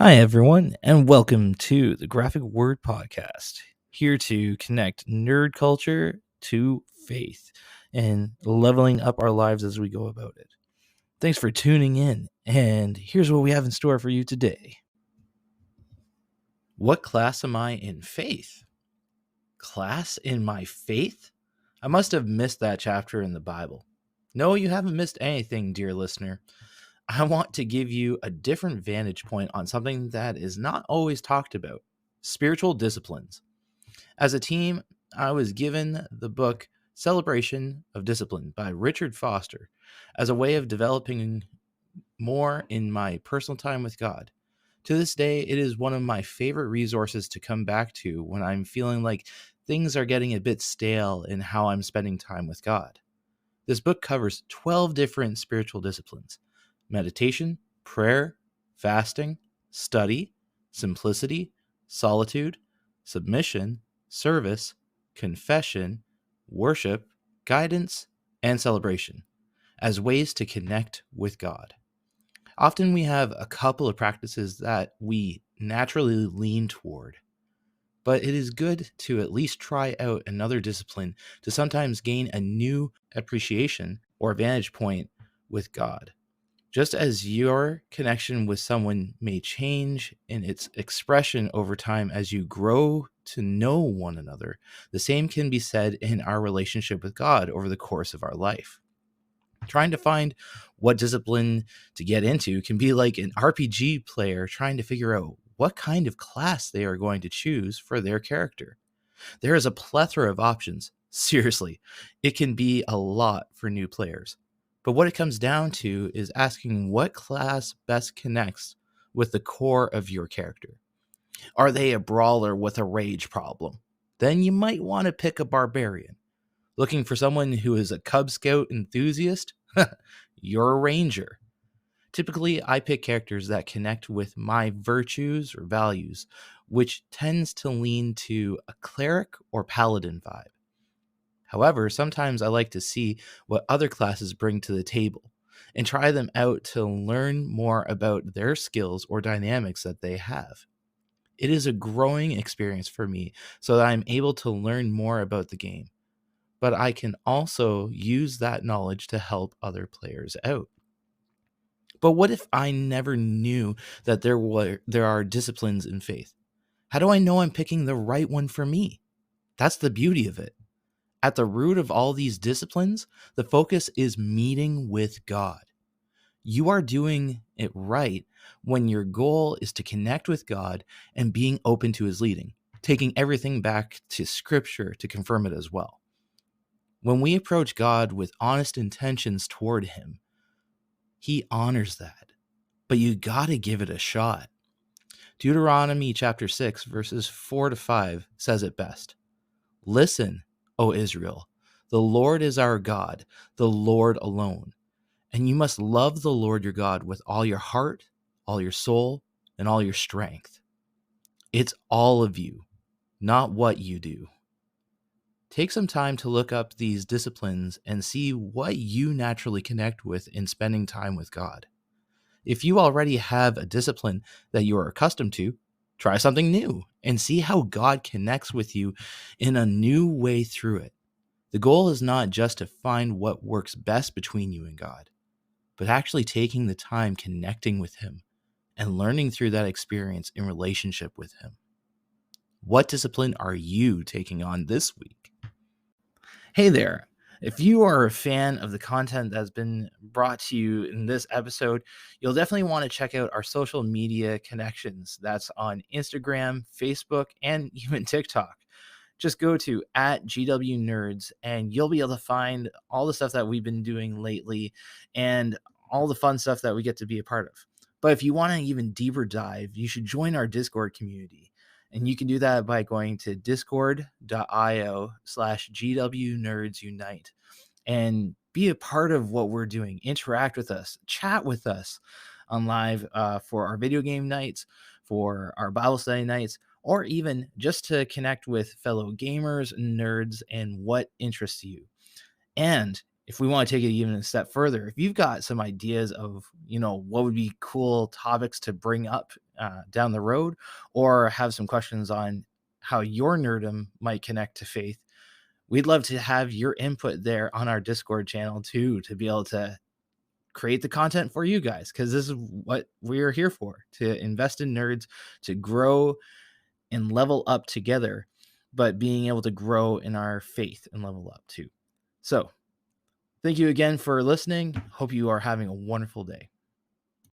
Hi, everyone, and welcome to the Graphic Word Podcast, here to connect nerd culture to faith and leveling up our lives as we go about it. Thanks for tuning in, and here's what we have in store for you today. What class am I in faith? Class in my faith? I must have missed that chapter in the Bible. No, you haven't missed anything, dear listener. I want to give you a different vantage point on something that is not always talked about: spiritual disciplines. As a teen, I was given the book Celebration of Discipline by Richard Foster as a way of developing more in my personal time with God. To this day, it is one of my favorite resources to come back to when I'm feeling like things are getting a bit stale in how I'm spending time with God. This book covers 12 different spiritual disciplines: meditation, prayer, fasting, study, simplicity, solitude, submission, service, confession, worship, guidance, and celebration as ways to connect with God. Often we have a couple of practices that we naturally lean toward, but it is good to at least try out another discipline to sometimes gain a new appreciation or vantage point with God. Just as your connection with someone may change in its expression over time as you grow to know one another, the same can be said in our relationship with God over the course of our life. Trying to find what discipline to get into can be like an RPG player trying to figure out what kind of class they are going to choose for their character. There is a plethora of options. Seriously, it can be a lot for new players. But what it comes down to is asking what class best connects with the core of your character. Are they a brawler with a rage problem? Then you might want to pick a barbarian. Looking for someone who is a Cub Scout enthusiast? You're a ranger. Typically, I pick characters that connect with my virtues or values, which tends to lean to a cleric or paladin vibe. However, sometimes I like to see what other classes bring to the table and try them out to learn more about their skills or dynamics that they have. It is a growing experience for me so that I'm able to learn more about the game, but I can also use that knowledge to help other players out. But what if I never knew that there are disciplines in faith? How do I know I'm picking the right one for me? That's the beauty of it. At the root of all these disciplines, the focus is meeting with God. You are doing it right when your goal is to connect with God and being open to his leading, taking everything back to scripture to confirm it as well. When we approach God with honest intentions toward him, he honors that. But you got to give it a shot. Deuteronomy chapter 6, verses 4 to 5 says it best. Listen, O Israel, the Lord is our God, the Lord alone. And you must love the Lord your God with all your heart, all your soul, and all your strength. It's all of you, not what you do. Take some time to look up these disciplines and see what you naturally connect with in spending time with God. If you already have a discipline that you are accustomed to, try something new and see how God connects with you in a new way through it. The goal is not just to find what works best between you and God, but actually taking the time connecting with him and learning through that experience in relationship with him. What discipline are you taking on this week? Hey there. If you are a fan of the content that's been brought to you in this episode, you'll definitely want to check out our social media connections. That's on Instagram, Facebook, and even TikTok. Just go to @GW and you'll be able to find all the stuff that we've been doing lately and all the fun stuff that we get to be a part of. But if you want an even deeper dive, you should join our Discord community. And you can do that by going to discord.io/GWNerdsUnite and be a part of what we're doing. Interact with us, chat with us on live for our video game nights, for our Bible study nights, or even just to connect with fellow gamers, nerds, and what interests you. And if we want to take it even a step further, if you've got some ideas of, what would be cool topics to bring up down the road, or have some questions on how your nerdum might connect to faith, we'd love to have your input there on our Discord channel too, to be able to create the content for you guys, because this is what we're here for, to invest in nerds, to grow and level up together, but being able to grow in our faith and level up too. So thank you again for listening. Hope you are having a wonderful day.